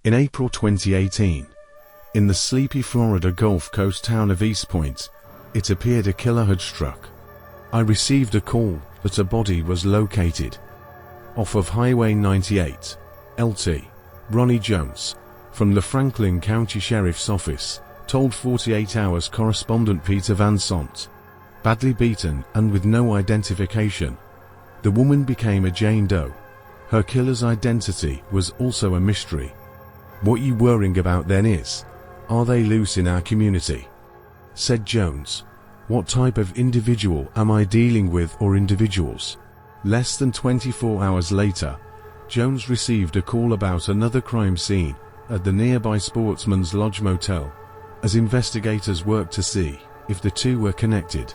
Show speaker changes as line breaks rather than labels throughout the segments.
In April 2018, in the sleepy Florida Gulf Coast town of East Point, it appeared a killer had struck. I received a call that a body was located off of Highway 98, LT. Ronnie Jones, from the Franklin County Sheriff's Office, told 48 Hours correspondent Peter Van Sant. Badly beaten and with no identification, the woman became a Jane Doe. Her killer's identity was also a mystery. What you worrying about then is, are they loose in our community? Said Jones. What type of individual am I dealing with, or individuals? Less than 24 hours later, Jones received a call about another crime scene at the nearby Sportsman's Lodge Motel. As investigators worked to see if the two were connected,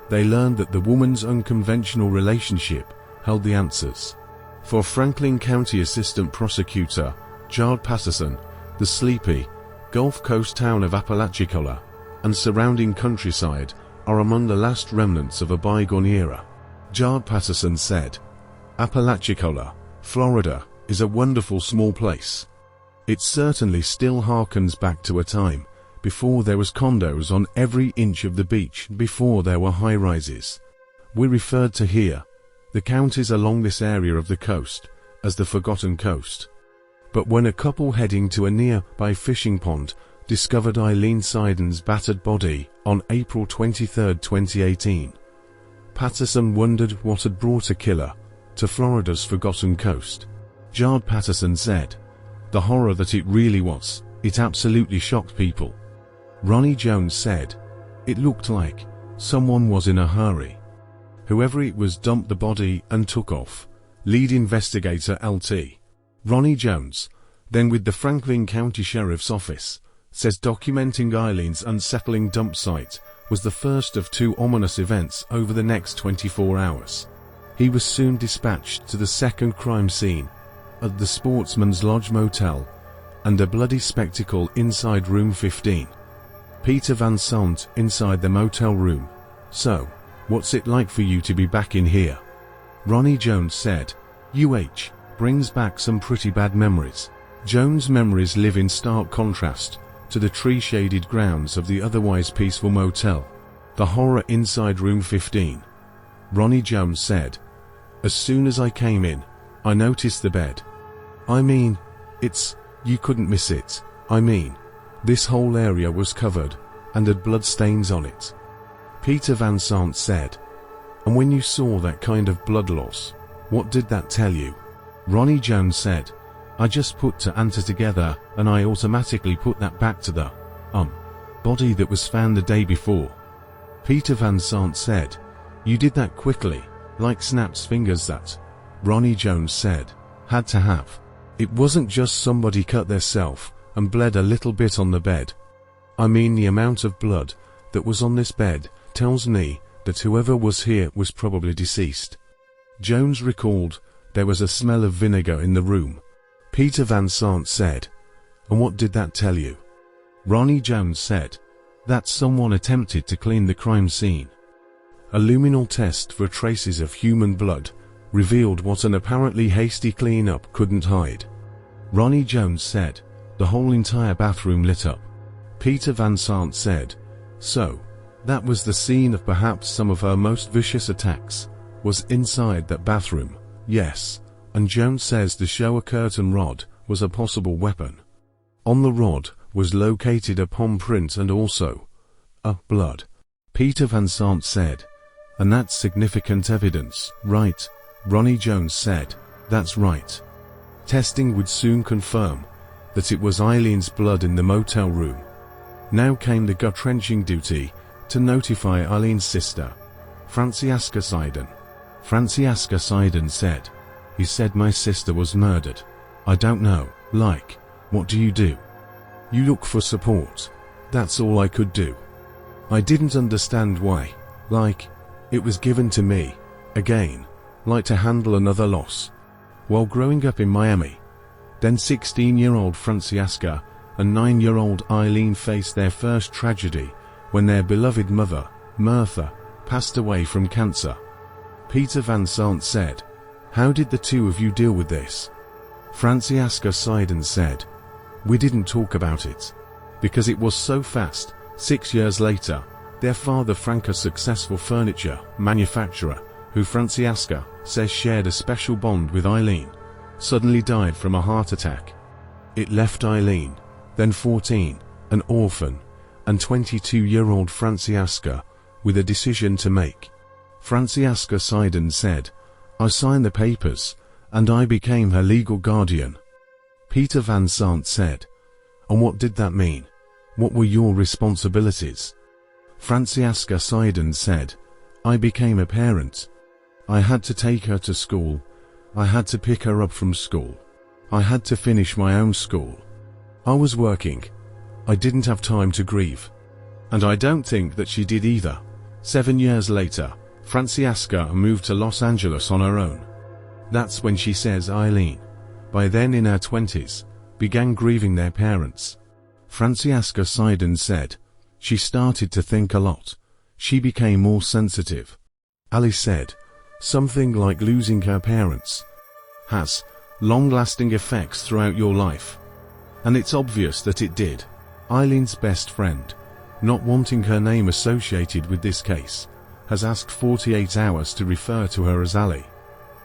they learned that the woman's unconventional relationship held the answers. For Franklin County Assistant Prosecutor Jared Patterson, the sleepy Gulf Coast town of Apalachicola and surrounding countryside are among the last remnants of a bygone era. Jared Patterson said, "Apalachicola, Florida, is a wonderful small place. It certainly still harkens back to a time before there was condos on every inch of the beach, before there were high-rises. We referred to here, the counties along this area of the coast, as the Forgotten Coast. But when a couple heading to a nearby fishing pond discovered Aileen Seiden's battered body on April 23, 2018, Patterson wondered what had brought a killer to Florida's Forgotten Coast. Jared Patterson said, "The horror that it really was, it absolutely shocked people." Ronnie Jones said, "It looked like someone was in a hurry. Whoever it was dumped the body and took off." Lead investigator LT. Ronnie Jones, then with the Franklin County Sheriff's Office, says documenting Eileen's unsettling dump site was the first of two ominous events over the next 24 hours. He was soon dispatched to the second crime scene at the Sportsman's Lodge Motel, and a bloody spectacle inside room 15. Peter Van Sant inside the motel room. "So, what's it like for you to be back in here?" Ronnie Jones said, "UH brings back some pretty bad memories." Jones' memories live in stark contrast to the tree-shaded grounds of the otherwise peaceful motel. The horror inside room 15. Ronnie Jones said, "As soon as I came in, I noticed the bed. I mean, you couldn't miss it. I mean, this whole area was covered and had blood stains on it." Peter Van Sant said, "And when you saw that kind of blood loss, what did that tell you?" Ronnie Jones said, "I just put two and two together, and I automatically put that back to the body that was found the day before." Peter Van Sant said, "You did that quickly, like snaps fingers that." Ronnie Jones said, "Had to have. It wasn't just somebody cut theirself and bled a little bit on the bed. I mean, the amount of blood that was on this bed tells me that whoever was here was probably deceased." Jones recalled there was a smell of vinegar in the room. Peter Van Sant said, "And what did that tell you?" Ronnie Jones said, "That someone attempted to clean the crime scene. A luminol test for traces of human blood revealed what an apparently hasty cleanup couldn't hide." Ronnie Jones said, "The whole entire bathroom lit up." Peter Van Sant said, "So, that was the scene of perhaps some of her most vicious attacks, was inside that bathroom." "Yes, and Jones says the shower curtain rod was a possible weapon. On the rod was located a palm print and also blood." Peter Van Sant said, "And that's significant evidence, right?" Ronnie Jones said, "That's right. Testing would soon confirm that it was Eileen's blood in the motel room." Now came the gut-wrenching duty to notify Eileen's sister, Francesca Seiden. Francesca Seiden said, "He said my sister was murdered. I don't know, what do you do? You look for support. That's all I could do. I didn't understand why, it was given to me, again, to handle another loss." While growing up in Miami, then 16-year-old Francesca and 9-year-old Aileen faced their first tragedy when their beloved mother, Martha, passed away from cancer. Peter Van Sant said, "How did the two of you deal with this?" Francesca Seiden said, We didn't talk about it. Because it was so fast. 6 years later, their father Frank, a successful furniture manufacturer, who Francesca says shared a special bond with Aileen, suddenly died from a heart attack. It left Aileen, then 14, an orphan, and 22-year-old Francesca, with a decision to make. Francesca Seiden said, "I signed the papers, and I became her legal guardian." Peter Van Sant said, "And what did that mean? What were your responsibilities?" Francesca Seiden said, "I became a parent. I had to take her to school. I had to pick her up from school. I had to finish my own school. I was working. I didn't have time to grieve. And I don't think that she did either." 7 years later, Francesca moved to Los Angeles on her own. That's when she says Aileen, by then in her 20s, began grieving their parents. Francesca Seiden said, "She started to think a lot. She became more sensitive." Ali said, "Something like losing her parents has long-lasting effects throughout your life." And it's obvious that it did. Eileen's best friend, not wanting her name associated with this case, has asked 48 Hours to refer to her as Ali.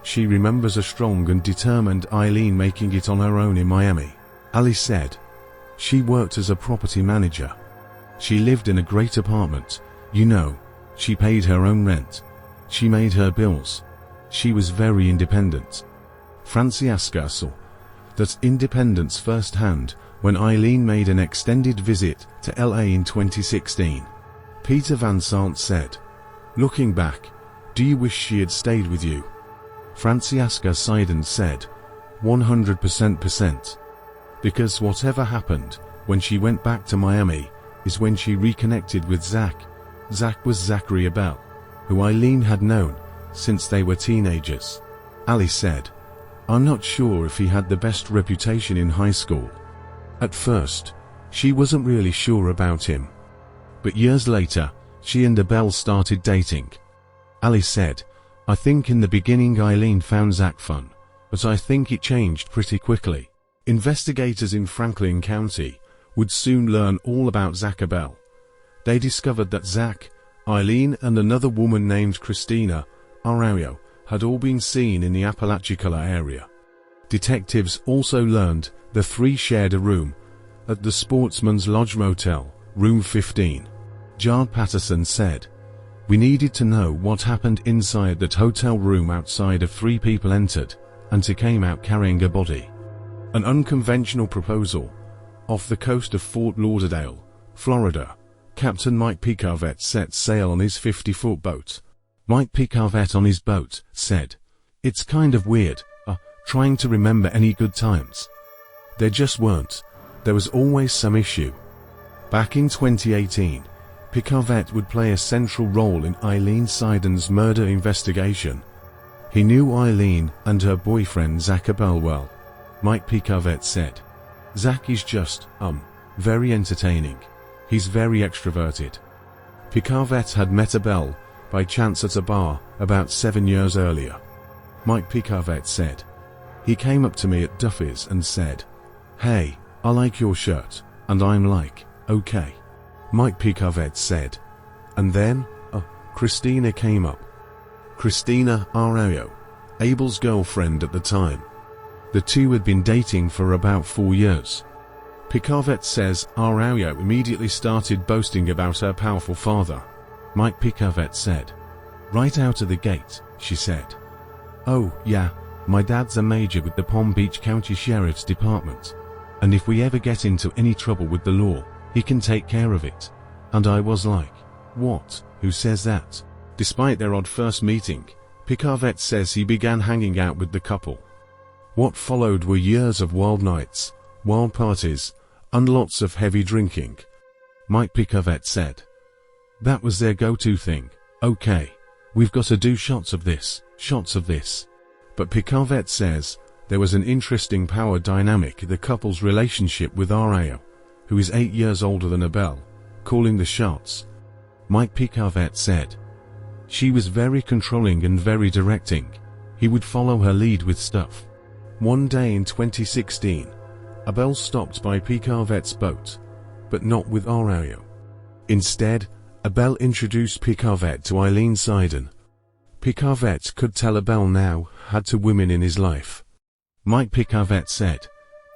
She remembers a strong and determined Aileen making it on her own in Miami. Ali said, "She worked as a property manager. She lived in a great apartment, you know, she paid her own rent. She made her bills. She was very independent." Francesca saw that independence firsthand when Aileen made an extended visit to LA in 2016. Peter Van Sant said, "Looking back, do you wish she had stayed with you?" Francesca Seiden said, 100%. Because whatever happened when she went back to Miami is when she reconnected with Zach. Zach was Zachary Abel, who Aileen had known since they were teenagers. Ali said, "I'm not sure if he had the best reputation in high school. At first, she wasn't really sure about him. But years later, she and Abel started dating." Ali said, "I think in the beginning Aileen found Zach fun, but I think it changed pretty quickly." Investigators in Franklin County would soon learn all about Zach Abel. They discovered that Zach, Aileen and another woman named Christina Arroyo had all been seen in the Apalachicola area. Detectives also learned the three shared a room at the Sportsman's Lodge Motel, room 15. Jard Patterson said, "We needed to know what happened inside that hotel room outside of 3 people entered and came out carrying a body." An unconventional proposal. Off the coast of Fort Lauderdale, Florida, Captain Mike Picarvet set sail on his 50-foot boat. Mike Picarvet on his boat said, "It's kind of weird, trying to remember any good times. There just weren't. There was always some issue." Back in 2018, Picarvet would play a central role in Aileen Seiden's murder investigation. He knew Aileen and her boyfriend Zach Abel well. Mike Picarvet said, "Zach is just, very entertaining. He's very extroverted." Picarvet had met Abel by chance at a bar about 7 years earlier. Mike Picarvet said, "He came up to me at Duffy's and said, 'Hey, I like your shirt,' and I'm like, 'Okay.'" Mike Picarvet said, "And then, Christina came up." Christina Arroyo, Abel's girlfriend at the time. The two had been dating for about 4 years. Picarvet says Arroyo immediately started boasting about her powerful father. Mike Picarvet said, "Right out of the gate," she said, "Oh, yeah, my dad's a major with the Palm Beach County Sheriff's Department. And if we ever get into any trouble with the law, he can take care of it." And I was like, "What? Who says that?" Despite their odd first meeting, Picarvet says he began hanging out with the couple. What followed were years of wild nights, wild parties, and lots of heavy drinking. Mike Picarvet said, "That was their go-to thing. Okay, we've got to do shots of this, shots of this." But Picarvet says there was an interesting power dynamic in the couple's relationship with Arroyo, who is 8 years older than Abel, calling the shots. Mike Picarvet said, "She was very controlling and very directing. He would follow her lead with stuff." One day in 2016, Abel stopped by Picavette's boat, but not with Arroyo. Instead, Abel introduced Picavette to Aileen Seiden. Picavette could tell Abel now had two women in his life. Mike Picavette said,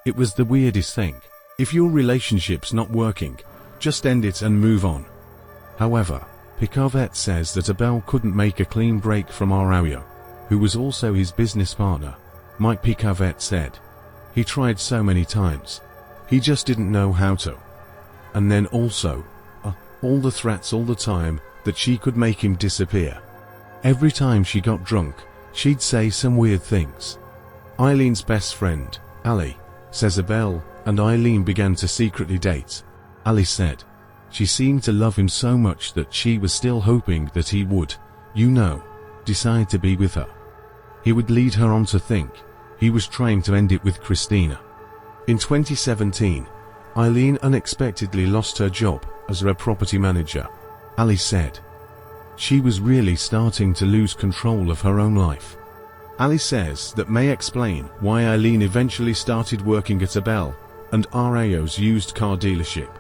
"It was the weirdest thing. If your relationship's not working, just end it and move on." However, Picavette says that Abel couldn't make a clean break from Arroyo, who was also his business partner. Mike Picavette said, "He tried so many times. He just didn't know how to." And then also, all the threats all the time that she could make him disappear. Every time she got drunk, she'd say some weird things. Eileen's best friend, Ali, says Abel and Aileen began to secretly date. Ali said, she seemed to love him so much that she was still hoping that he would, decide to be with her. He would lead her on to think he was trying to end it with Christina. In 2017, Aileen unexpectedly lost her job as a property manager. Ali said, she was really starting to lose control of her own life. Ali says that may explain why Aileen eventually started working at Abel and Arroyo's used car dealership.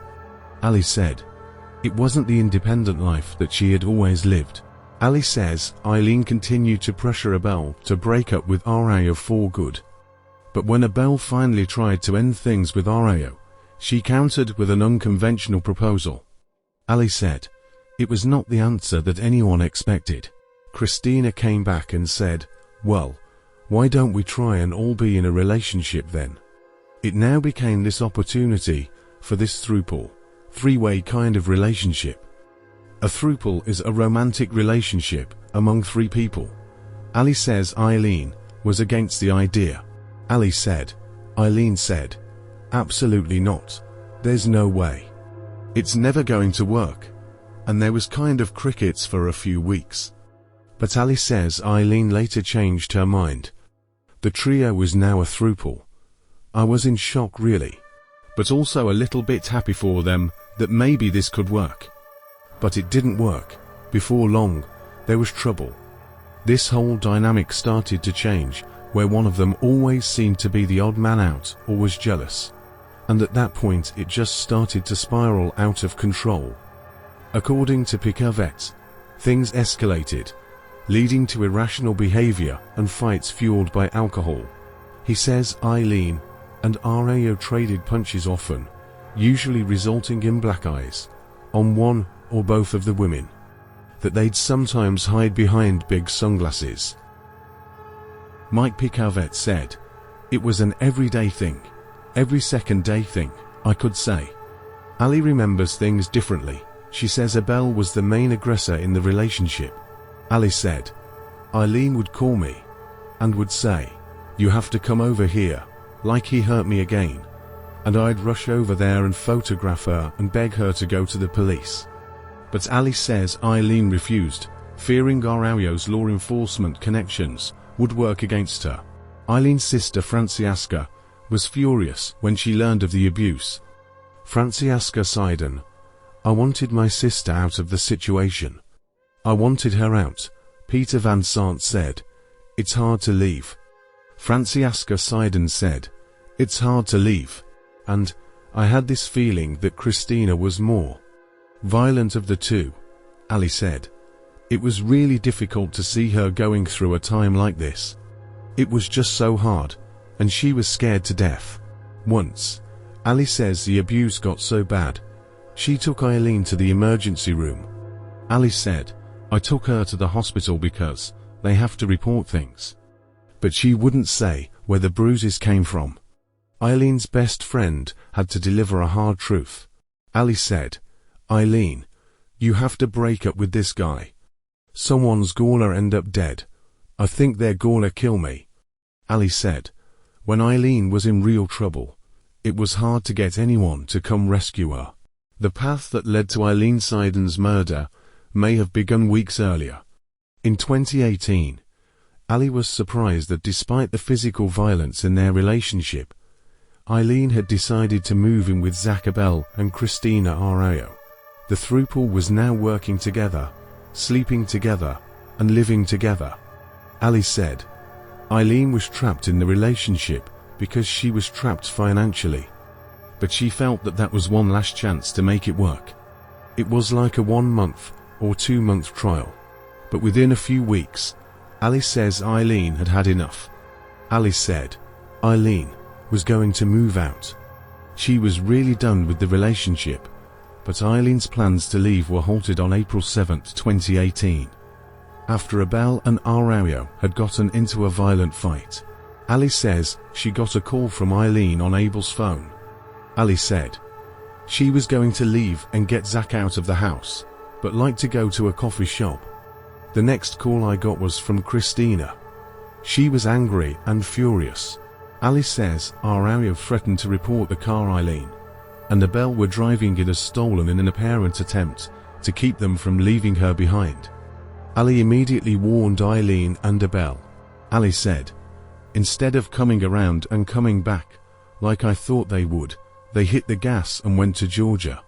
Ali said, it wasn't the independent life that she had always lived. Ali says Aileen continued to pressure Abel to break up with Arroyo for good. But when Abel finally tried to end things with Arroyo, she countered with an unconventional proposal. Ali said, it was not the answer that anyone expected. Christina came back and said, well, why don't we try and all be in a relationship then? It now became this opportunity for this throuple, three-way kind of relationship. A throuple is a romantic relationship among three people. Ali says Aileen was against the idea. Ali said, Aileen said, absolutely not. There's no way. It's never going to work. And there was kind of crickets for a few weeks. But Ali says Aileen later changed her mind. The trio was now a throuple. I was in shock really, but also a little bit happy for them that maybe this could work. But it didn't work. Before long, there was trouble. This whole dynamic started to change, where one of them always seemed to be the odd man out or was jealous. And at that point it just started to spiral out of control. According to Picavette, things escalated, leading to irrational behavior and fights fueled by alcohol. He says Aileen and Arroyo traded punches often, usually resulting in black eyes, on one or both of the women. That they'd sometimes hide behind big sunglasses. Mike Picavette said, it was an everyday thing, every second day thing, I could say. Ali remembers things differently. She says Abel was the main aggressor in the relationship. Ali said, Aileen would call me and would say, you have to come over here, like he hurt me again. And I'd rush over there and photograph her and beg her to go to the police. But Ali says Aileen refused, fearing Arroyo's law enforcement connections would work against her. Aileen's sister Francesca was furious when she learned of the abuse. Francesca Seiden, I wanted my sister out of the situation. I wanted her out, Peter Van Sant said. It's hard to leave. Francesca Seiden said, it's hard to leave. And I had this feeling that Christina was more violent of the two. Ali said, it was really difficult to see her going through a time like this. It was just so hard, and she was scared to death. Once, Ali says the abuse got so bad, she took Aileen to the emergency room. Ali said, I took her to the hospital because they have to report things. But she wouldn't say where the bruises came from. Aileen's best friend had to deliver a hard truth. Ali said, Aileen, you have to break up with this guy. Someone's gonna end up dead. I think they're gonna kill me. Ali said, when Aileen was in real trouble, it was hard to get anyone to come rescue her. The path that led to Aileen Seiden's murder may have begun weeks earlier. In 2018, Ali was surprised that despite the physical violence in their relationship, Aileen had decided to move in with Zach Abel and Christina Arroyo. The throuple was now working together, sleeping together, and living together. Ali said, Aileen was trapped in the relationship because she was trapped financially. But she felt that that was one last chance to make it work. It was like a 1 month or 2 month trial. But within a few weeks, Alice says Aileen had had enough. Alice said Aileen was going to move out. She was really done with the relationship, but Eileen's plans to leave were halted on April 7, 2018. After Abel and Arroyo had gotten into a violent fight. Alice says she got a call from Aileen on Abel's phone. Alice said she was going to leave and get Zach out of the house, but like to go to a coffee shop. The next call I got was from Christina. She was angry and furious. Alice says Arroyo threatened to report the car Aileen and Abel were driving it as stolen in an apparent attempt to keep them from leaving her behind. Ali immediately warned Aileen and Abel. Ali said, instead of coming around and coming back, like I thought they would, they hit the gas and went to Georgia.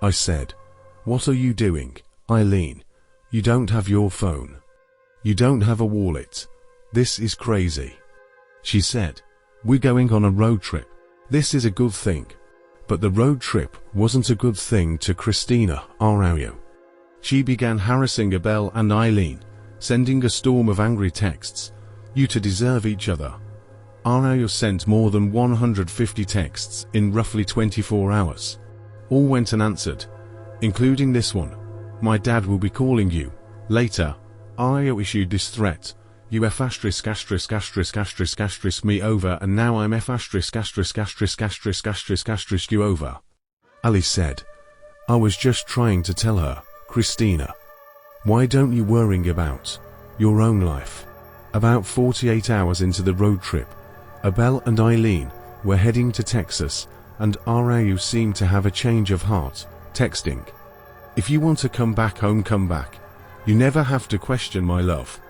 I said, what are you doing, Aileen? You don't have your phone. You don't have a wallet. This is crazy. She said, we're going on a road trip. This is a good thing. But the road trip wasn't a good thing to Christina Arroyo. She began harassing Abel and Aileen, sending a storm of angry texts. You two deserve each other. Arroyo sent more than 150 texts in roughly 24 hours. All went unanswered, including this one. My dad will be calling you. Later, Arroyo issued this threat. You F*** me over and now I'm F*** you over. Ali said, I was just trying to tell her, Christina. Why don't you worrying about your own life? About 48 hours into the road trip, Abel and Aileen were heading to Texas and Arroyo seemed to have a change of heart, texting. If you want to come back home, come back. You never have to question my love.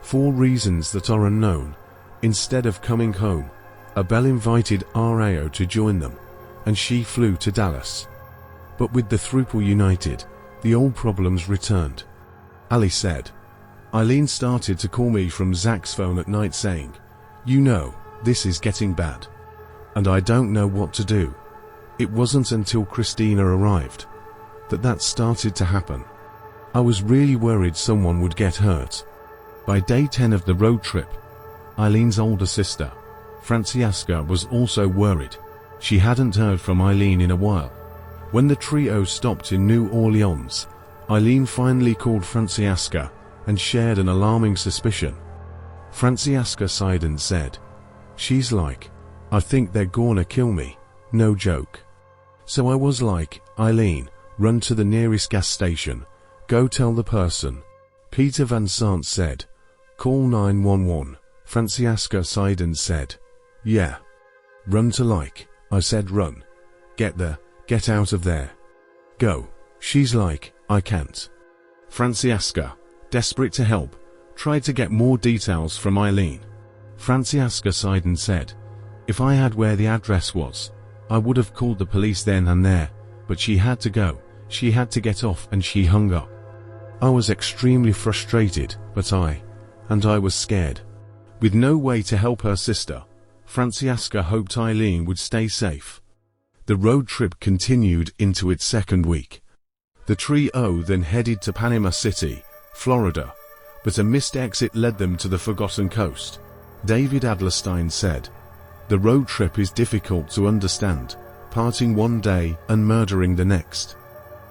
For reasons that are unknown, instead of coming home, Abel invited Arroyo to join them, and she flew to Dallas. But with the throuple united, the old problems returned. Ali said, Aileen started to call me from Zach's phone at night saying, you know, this is getting bad. And I don't know what to do. It wasn't until Christina arrived that started to happen. I was really worried someone would get hurt. By day 10 of the road trip, Eileen's older sister, Francesca, was also worried. She hadn't heard from Aileen in a while. When the trio stopped in New Orleans, Aileen finally called Francesca and shared an alarming suspicion. Francesca Seiden said, she's like, I think they're gonna kill me, no joke. So I was like, Aileen, run to the nearest gas station, go tell the person. Peter Van Sant said, call 911. Francesca Seiden said, yeah. Run to like, I said run. Get there, get out of there. Go. She's like, I can't. Francesca, desperate to help, tried to get more details from Aileen. Francesca Seiden said, if I had where the address was, I would have called the police then and there, but she had to go, she had to get off and she hung up. I was extremely frustrated, but I was scared. With no way to help her sister, Francesca hoped Aileen would stay safe. The road trip continued into its second week. The trio then headed to Panama City, Florida, but a missed exit led them to the Forgotten Coast. David Adlerstein said, the road trip is difficult to understand, parting one day and murdering the next.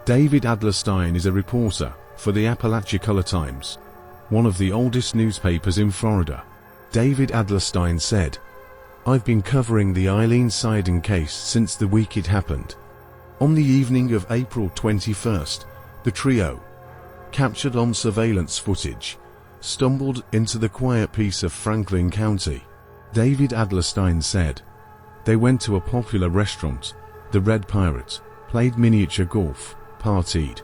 David Adlerstein is a reporter for the Apalachicola Times, one of the oldest newspapers in Florida. David Adlerstein said, I've been covering the Aileen Seiden case since the week it happened. On the evening of April 21st, the trio, captured on surveillance footage, stumbled into the quiet piece of Franklin County. David Adlerstein said, they went to a popular restaurant, the Red Pirate, played miniature golf, partied.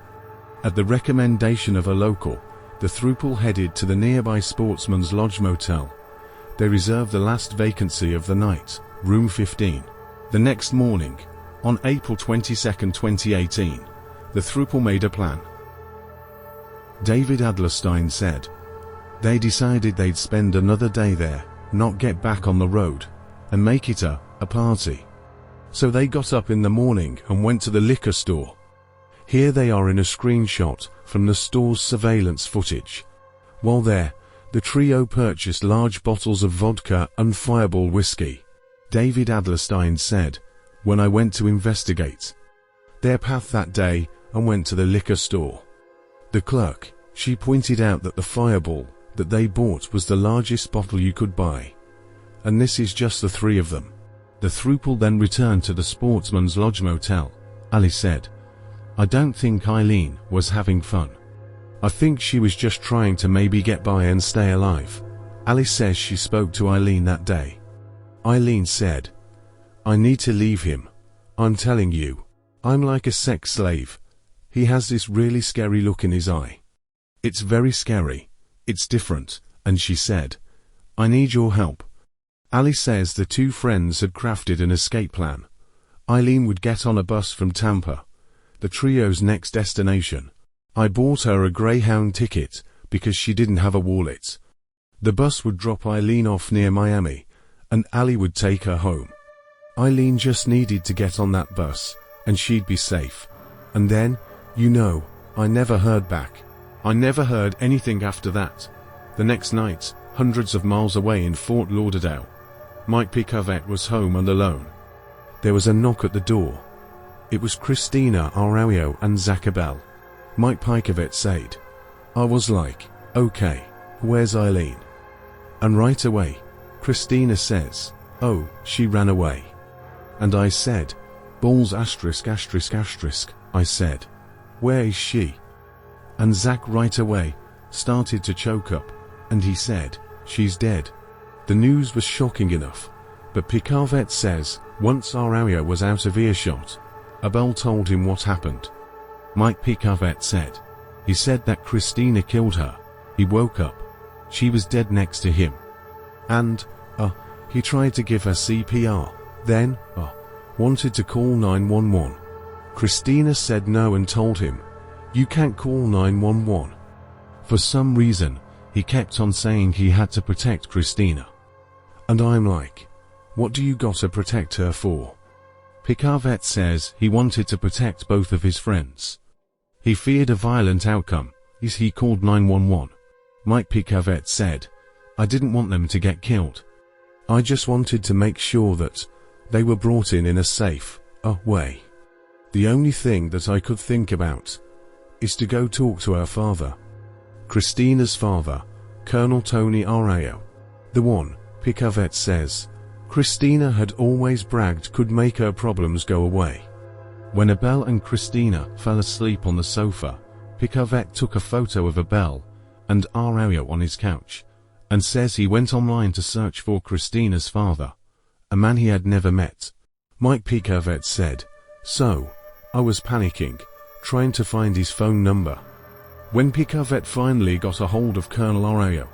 At the recommendation of a local, the throuple headed to the nearby Sportsman's Lodge Motel. They reserved the last vacancy of the night, room 15. The next morning, on April 22, 2018, the throuple made a plan. David Adlerstein said, they decided they'd spend another day there, not get back on the road, and make it a party. So they got up in the morning and went to the liquor store. Here they are in a screenshot from the store's surveillance footage. While there, the trio purchased large bottles of vodka and Fireball whiskey. David Adlerstein said, "When I went to investigate their path that day and went to the liquor store, the clerk, she pointed out that the Fireball that they bought was the largest bottle you could buy. And this is just the three of them." The throuple then returned to the Sportsman's Lodge Motel. Ali said, "I don't think Aileen was having fun. I think she was just trying to maybe get by and stay alive." Ali says she spoke to Aileen that day. Aileen said, "I need to leave him. I'm telling you. I'm like a sex slave. He has this really scary look in his eye. It's very scary. It's different." And she said, "I need your help." Ali says the two friends had crafted an escape plan. Aileen would get on a bus from Tampa, the trio's next destination. I bought her a Greyhound ticket because she didn't have a wallet. The bus would drop Aileen off near Miami, and Ali would take her home. Aileen just needed to get on that bus, and she'd be safe. And then, I never heard back. I never heard anything after that. The next night, hundreds of miles away in Fort Lauderdale, Mike Picavet was home and alone. There was a knock at the door. It was Christina Araujo and Zach Abel. Mike Picavet said, "I was like, okay, where's Aileen?" And right away, Christina says, "Oh, she ran away." And I said, "Balls asterisk asterisk asterisk," I said, "Where is she?" And Zach right away started to choke up, and he said, "She's dead." The news was shocking enough, but Picavet says, once Araujo was out of earshot, Abel told him what happened. Mike Picavet said, he said that Christina killed her. He woke up. She was dead next to him. And, he tried to give her CPR, then, wanted to call 911. Christina said no and told him, "You can't call 911. For some reason, he kept on saying he had to protect Christina. And I'm like, what do you gotta protect her for? Picavet says he wanted to protect both of his friends. He feared a violent outcome, as he called 911. Mike Picavet said, "I didn't want them to get killed. I just wanted to make sure that they were brought in a safe way. The only thing that I could think about is to go talk to her father." Christina's father, Colonel Tony Araujo. The one, Picavet says, Christina had always bragged could make her problems go away. When Abel and Christina fell asleep on the sofa, Picavet took a photo of Abel and Araujo on his couch, and says he went online to search for Christina's father, a man he had never met. Mike Picavet said, "So, I was panicking, trying to find his phone number. When Picavet finally got a hold of Colonel Araujo,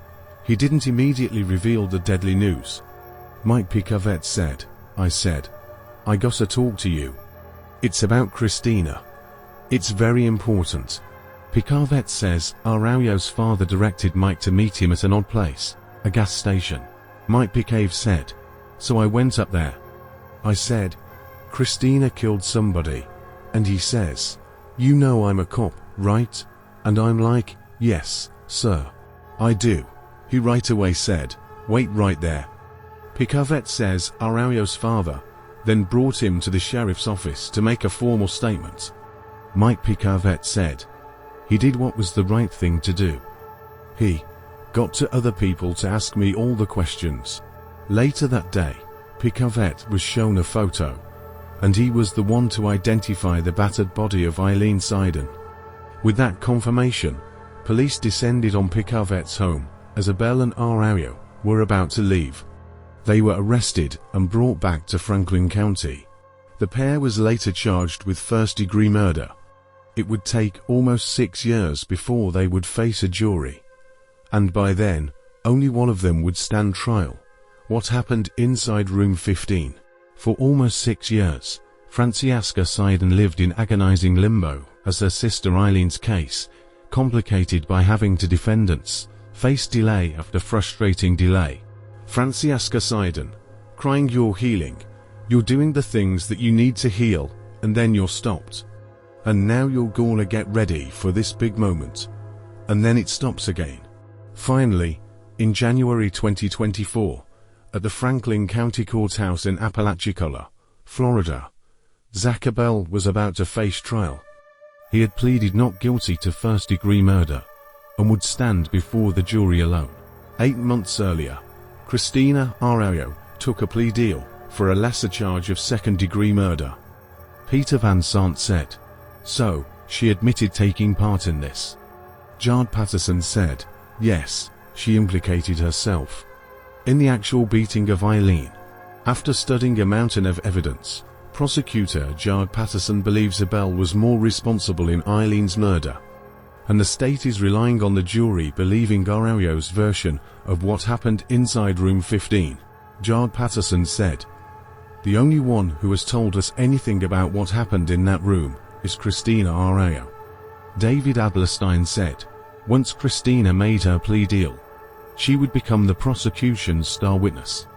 he didn't immediately reveal the deadly news. Mike Picavet said, I said, I gotta talk to you. It's about Christina. It's very important." Picavet says Araujo's father directed Mike to meet him at an odd place, a gas station. Mike Picavet said, "So I went up there. I said, Christina killed somebody. And he says, you know I'm a cop, right? And I'm like, yes, sir. I do." He right away said, "Wait right there." Picavet says Araujo's father then brought him to the sheriff's office to make a formal statement. Mike Picavet said, he did what was the right thing to do. He got to other people to ask me all the questions. Later that day, Picavet was shown a photo, and he was the one to identify the battered body of Aileen Seiden. With that confirmation, police descended on Picavet's home as Abel and Araujo were about to leave. They were arrested and brought back to Franklin County. The pair was later charged with first-degree murder. It would take almost 6 years before they would face a jury. And by then, only one of them would stand trial. What happened inside room 15? For almost 6 years, Francesca Seiden lived in agonizing limbo as her sister Eileen's case, complicated by having to defendants, faced delay after frustrating delay. Francesca Seiden, crying you're healing. You're doing the things that you need to heal, and then you're stopped. And now you're gonna get ready for this big moment. And then it stops again. Finally, in January 2024, at the Franklin County Courthouse in Apalachicola, Florida, Zach Abel was about to face trial. He had pleaded not guilty to first-degree murder and would stand before the jury alone. 8 months earlier, Christina Arroyo took a plea deal for a lesser charge of second-degree murder. Peter Van Sant said, "So, she admitted taking part in this." Jard Patterson said, "Yes, she implicated herself in the actual beating of Aileen." After studying a mountain of evidence, prosecutor Jard Patterson believes Abel was more responsible in Eileen's murder, and the state is relying on the jury believing Arroyo's version of what happened inside room 15. Jard Patterson said, "The only one who has told us anything about what happened in that room is Christina Arroyo." David Adlerstein said, "Once Christina made her plea deal, she would become the prosecution's star witness."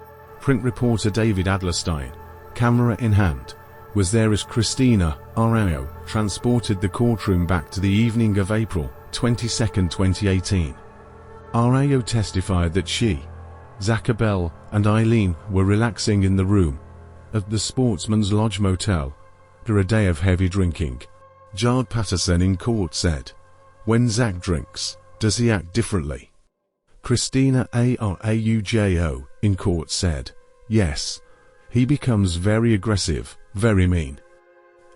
Print reporter David Adlerstein, camera in hand, was there as Christina Arroyo transported the courtroom back to the evening of April 22, 2018. Arroyo testified that she, Zach Abel, and Aileen were relaxing in the room of the Sportsman's Lodge Motel after a day of heavy drinking. Jard Patterson in court said, "When Zach drinks, does he act differently?" Christina Araujo in court said, "Yes, he becomes very aggressive, very mean."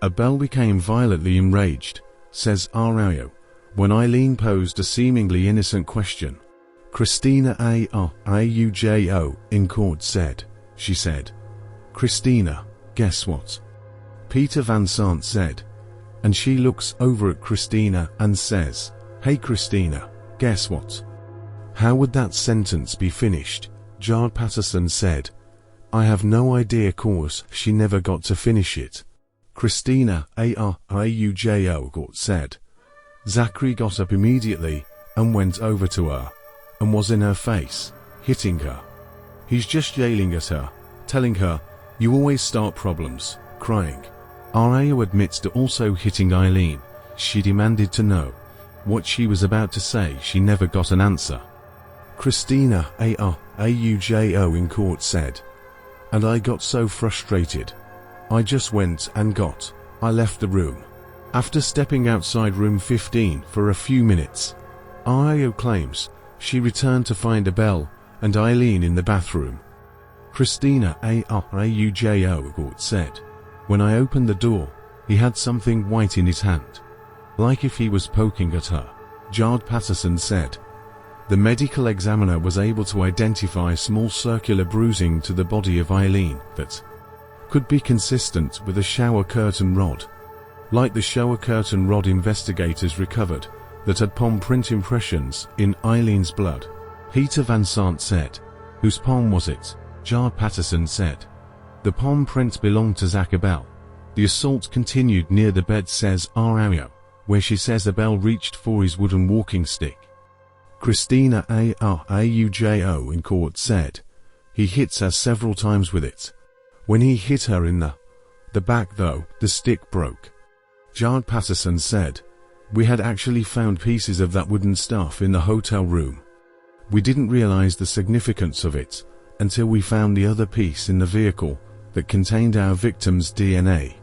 Abel became violently enraged, says Arroyo, when Aileen posed a seemingly innocent question. Christina Araujo in court said, she said, "Christina, guess what?" Peter Van Sant said, and she looks over at Christina and says, "Hey Christina, guess what?" How would that sentence be finished? Jard Patterson said, "I have no idea cause she never got to finish it." Christina Araujo said, "Zachary got up immediately and went over to her and was in her face, hitting her. He's just yelling at her, telling her, 'You always start problems,' crying." Arroyo admits to also hitting Aileen. She demanded to know what she was about to say. She never got an answer. Christina Araujo in court said, "And I got so frustrated. I just went and I left the room." After stepping outside room 15 for a few minutes, Arroyo claims she returned to find Abel and Aileen in the bathroom. Christina Araujo said, "When I opened the door, he had something white in his hand, like if he was poking at her." Jard Patterson said, "The medical examiner was able to identify small circular bruising to the body of Aileen that could be consistent with a shower curtain rod, like the shower curtain rod investigators recovered that had palm print impressions in Eileen's blood." Peter Van Sant said, "Whose palm was it?" Jard Patterson said, "The palm print belonged to Zach Abel. The assault continued near the bed," says Arroyo, where she says Abel reached for his wooden walking stick. Christina Araujo in court said, "He hits her several times with it. When he hit her in the back though, the stick broke." Jard Patterson said, "We had actually found pieces of that wooden stuff in the hotel room. We didn't realize the significance of it until we found the other piece in the vehicle that contained our victim's DNA."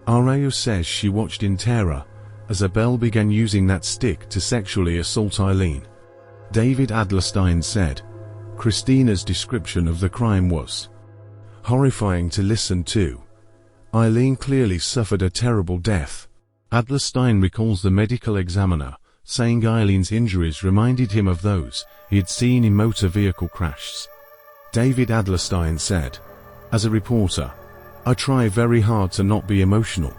Arroyo says she watched in terror as Abel began using that stick to sexually assault Aileen. David Adlerstein said, "Christina's description of the crime was horrifying to listen to. Aileen clearly suffered a terrible death." Adlerstein recalls the medical examiner saying Eileen's injuries reminded him of those he had seen in motor vehicle crashes. David Adlerstein said, "As a reporter, I try very hard to not be emotional.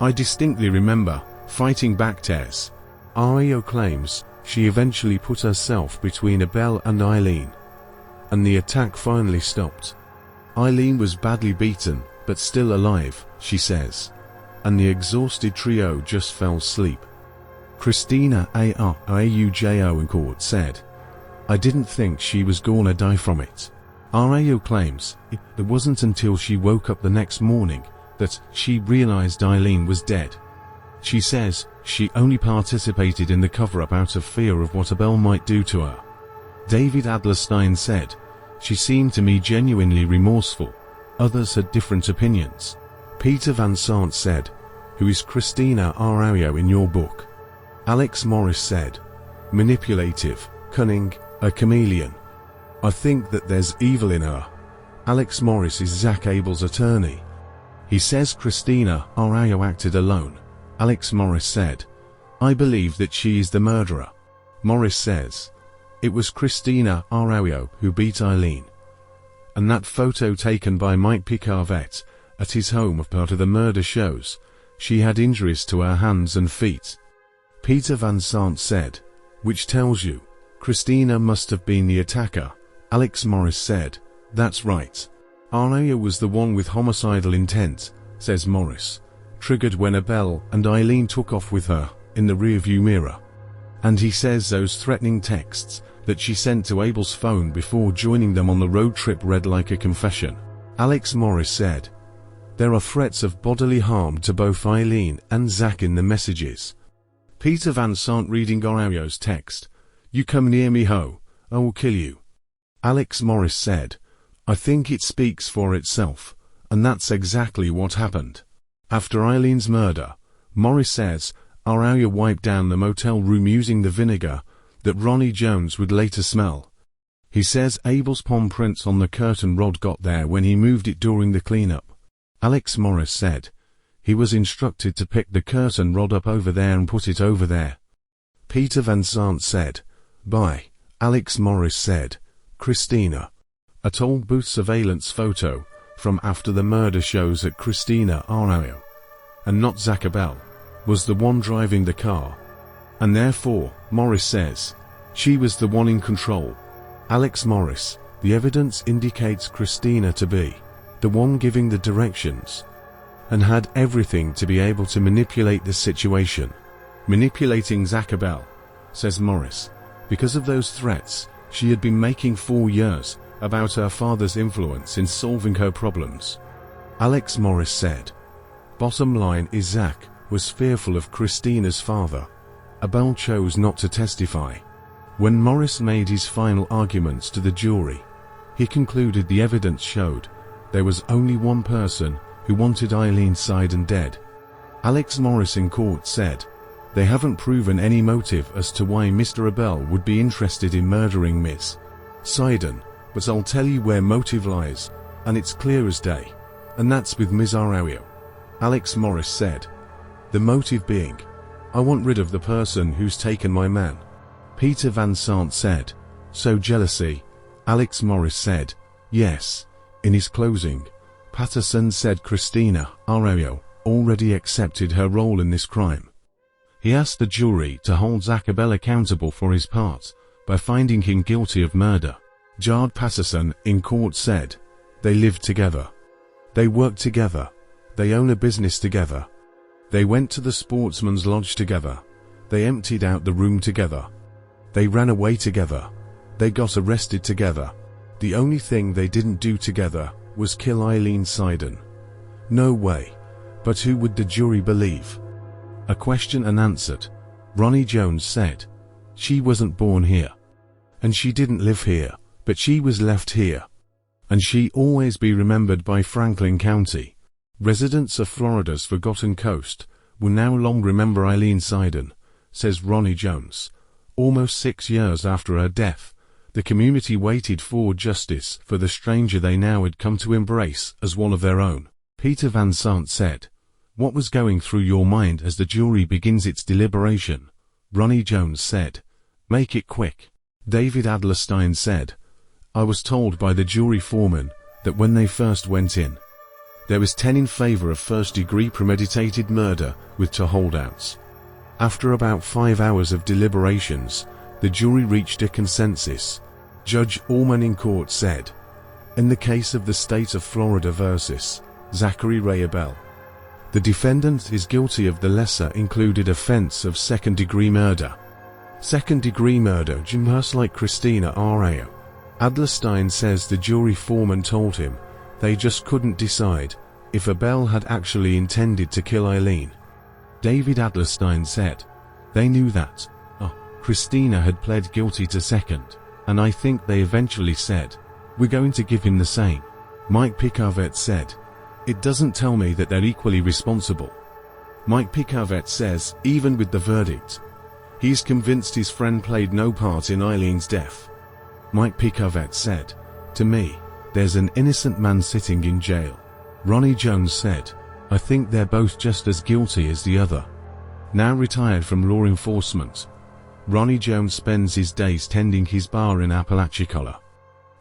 I distinctly remember fighting back tears." Arroyo claims she eventually put herself between Abel and Aileen, and the attack finally stopped. Aileen was badly beaten, but still alive, she says, and the exhausted trio just fell asleep. Christina Araujo in court said, "I didn't think she was gonna die from it. Arao claims it wasn't until she woke up the next morning that she realized Aileen was dead. She says she only participated in the cover-up out of fear of what Abel might do to her. David Adlerstein said, "She seemed to me genuinely remorseful." Others had different opinions. Peter Van Sant said, "Who is Christina Arao in your book?" Alex Morris said, "Manipulative, cunning, a chameleon. I think that there's evil in her." Alex Morris is Zach Abel's attorney. He says Christina Arao acted alone. Alex Morris said, "I believe that she is the murderer." Morris says, "It was Christina Arao who beat Aileen. And that photo taken by Mike Picarvet at his home of part of the murder shows she had injuries to her hands and feet." Peter Van Sant said, "Which tells you Christina must have been the attacker." Alex Morris said, "That's right. Arao was the one with homicidal intent," says Morris, "triggered when Abel and Aileen took off with her in the rearview mirror." And he says those threatening texts that she sent to Abel's phone before joining them on the road trip read like a confession. Alex Morris said, "There are threats of bodily harm to both Aileen and Zach in the messages." Peter Van Sant reading Arao's text, "You come near me ho, I will kill you." Alex Morris said, "I think it speaks for itself, and that's exactly what happened." After Aileen's murder, Morris says Arao wiped down the motel room using the vinegar that Ronnie Jones would later smell. He says Abel's palm prints on the curtain rod got there when he moved it during the cleanup. Alex Morris said he was instructed to pick the curtain rod up over there and put it over there. Peter Van Sant said, "By." Alex Morris said, "Christina." A toll booth surveillance photo from after the murder shows that Christina Arao, and not Zach Abel, was the one driving the car. And therefore, Morris says, she was the one in control. Alex Morris, the evidence indicates Christina to be the one giving the directions, and had everything to be able to manipulate the situation. Manipulating Zach Abel, says Morris, because of those threats she had been making for years about her father's influence in solving her problems. Alex Morris said, "Bottom line is Zach was fearful of Christina's father. Abel chose not to testify." When Morris made his final arguments to the jury, he concluded the evidence showed there was only one person who wanted Aileen Seiden dead. Alex Morris in court said, "They haven't proven any motive as to why Mr. Abel would be interested in murdering Miss Seiden, but I'll tell you where motive lies, and it's clear as day, and that's with Ms. Arao." Alex Morris said, "The motive being, I want rid of the person who's taken my man." Peter Van Sant said, "So jealousy?" Alex Morris said, "Yes." In his closing, Patterson said Christina Arao already accepted her role in this crime. He asked the jury to hold Zach Abel accountable for his part by finding him guilty of murder. Jard Patterson in court said, "They lived together. They worked together. They own a business together. They went to the Sportsman's lodge together. They emptied out the room together. They ran away together. They got arrested together. The only thing they didn't do together was kill Aileen Seiden." No way. But who would the jury believe? A question and answered. Ronnie Jones said, "She wasn't born here. And she didn't live here, but she was left here. And she always be remembered by Franklin County. Residents of Florida's Forgotten Coast will now long remember Aileen Seiden," says Ronnie Jones. Almost 6 years after her death, the community waited for justice for the stranger they now had come to embrace as one of their own. Peter Van Sant said, "What was going through your mind as the jury begins its deliberation?" Ronnie Jones said, "Make it quick." David Adlerstein said, "I was told by the jury foreman that when they first went in, there was 10 in favor of first-degree premeditated murder with 2 holdouts. After about 5 hours of deliberations, the jury reached a consensus. Judge Allman in court said, in the case of the state of Florida versus Zachary Ray Abel, the defendant is guilty of the lesser included offense of second-degree murder. Second-degree murder just like Christina Arao. Adlerstein says the jury foreman told him they just couldn't decide if Abel had actually intended to kill Aileen. David Adlerstein said they knew that Christina had pled guilty to second, and I think they eventually said, we're going to give him the same. Mike Picavet said, it doesn't tell me that they're equally responsible. Mike Picavet says, even with the verdict, he's convinced his friend played no part in Eileen's death. Mike Picavet said, to me, there's an innocent man sitting in jail. Ronnie Jones said, I think they're both just as guilty as the other. Now retired from law enforcement, Ronnie Jones spends his days tending his bar in Apalachicola.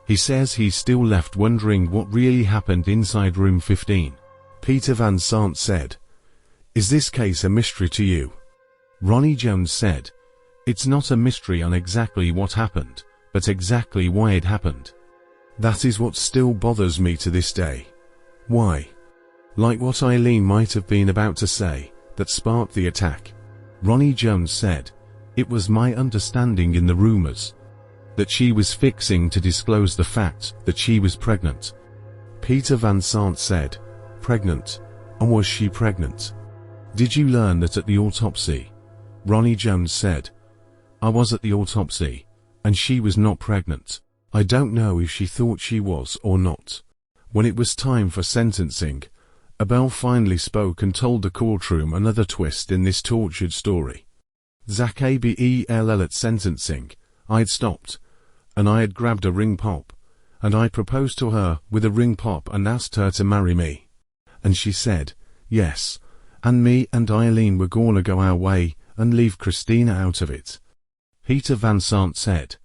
He says he's still left wondering what really happened inside room 15. Peter Van Sant said, is this case a mystery to you? Ronnie Jones said, it's not a mystery on exactly what happened, but exactly why it happened. That is what still bothers me to this day. Why? Like what Aileen might have been about to say, that sparked the attack. Ronnie Jones said, it was my understanding in the rumors that she was fixing to disclose the fact that she was pregnant. Peter Van Sant said, pregnant? And was she pregnant? Did you learn that at the autopsy? Ronnie Jones said, I was at the autopsy, and she was not pregnant. I don't know if she thought she was or not. When it was time for sentencing, Abel finally spoke and told the courtroom another twist in this tortured story. Zach Abell at sentencing, I'd stopped, and I had grabbed a ring pop, and I proposed to her with a ring pop and asked her to marry me. And she said, yes, and me and Aileen were gonna go our way and leave Christina out of it. Peter Van Sant said,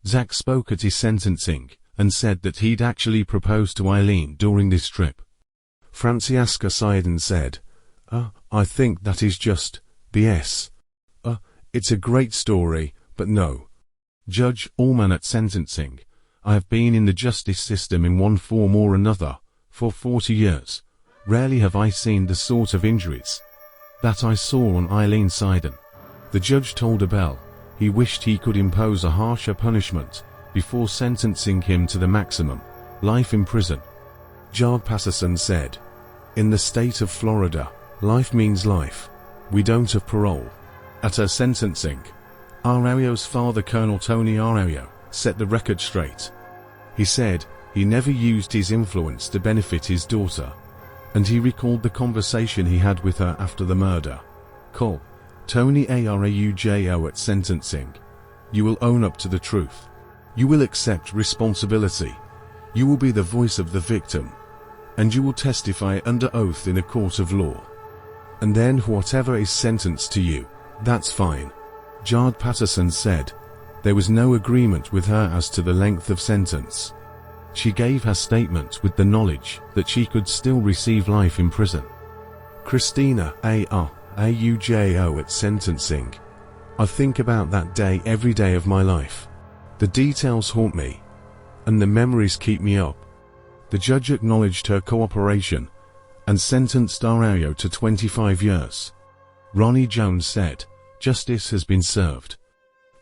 Zach spoke at his sentencing and said that he'd actually proposed to Aileen during this trip. Francesca Seiden said, I think that is just BS. It's a great story, but no. Judge Allman at sentencing, I have been in the justice system in one form or another for 40 years. Rarely have I seen the sort of injuries that I saw on Aileen Seiden. The judge told Abel he wished he could impose a harsher punishment before sentencing him to the maximum, life in prison. Jared Patterson said, in the state of Florida, life means life. We don't have parole. At her sentencing, Arroyo's father, Colonel Tony Arroyo, set the record straight. He said he never used his influence to benefit his daughter, and he recalled the conversation he had with her after the murder. Call Tony Araujo at sentencing. You will own up to the truth. You will accept responsibility. You will be the voice of the victim, and you will testify under oath in a court of law. And then whatever is sentenced to you, that's fine. Jared Patterson said there was no agreement with her as to the length of sentence. She gave her statement with the knowledge that she could still receive life in prison. Christina Araujo at sentencing. I think about that day every day of my life. The details haunt me, and the memories keep me up. The judge acknowledged her cooperation and sentenced Arroyo to 25 years. Ronnie Jones said, justice has been served.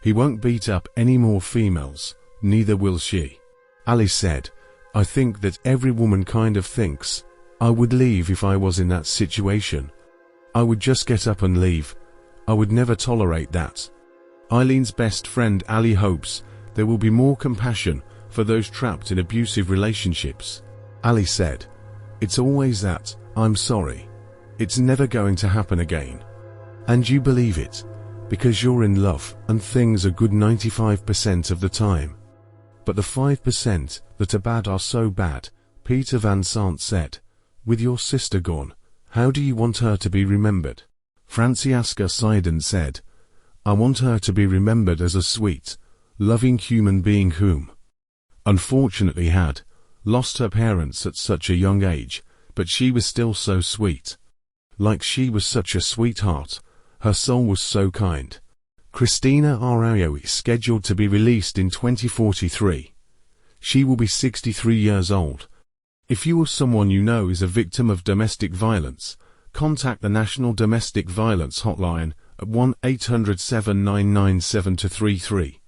He won't beat up any more females, neither will she. Ali said, I think that every woman kind of thinks, I would leave if I was in that situation. I would just get up and leave. I would never tolerate that. Eileen's best friend Ali hopes there will be more compassion for those trapped in abusive relationships. Ali said, it's always that, I'm sorry. It's never going to happen again. And you believe it, because you're in love and things are good 95% of the time. But the 5% that are bad are so bad, Peter Van Sant said. With your sister gone, how do you want her to be remembered? Francesca Seiden said, I want her to be remembered as a sweet, loving human being whom, unfortunately had, lost her parents at such a young age, but she was still so sweet. Like she was such a sweetheart. Her soul was so kind. Christina Arroyo is scheduled to be released in 2043. She will be 63 years old. If you or someone you know is a victim of domestic violence, contact the National Domestic Violence Hotline at 1-800-799-7233.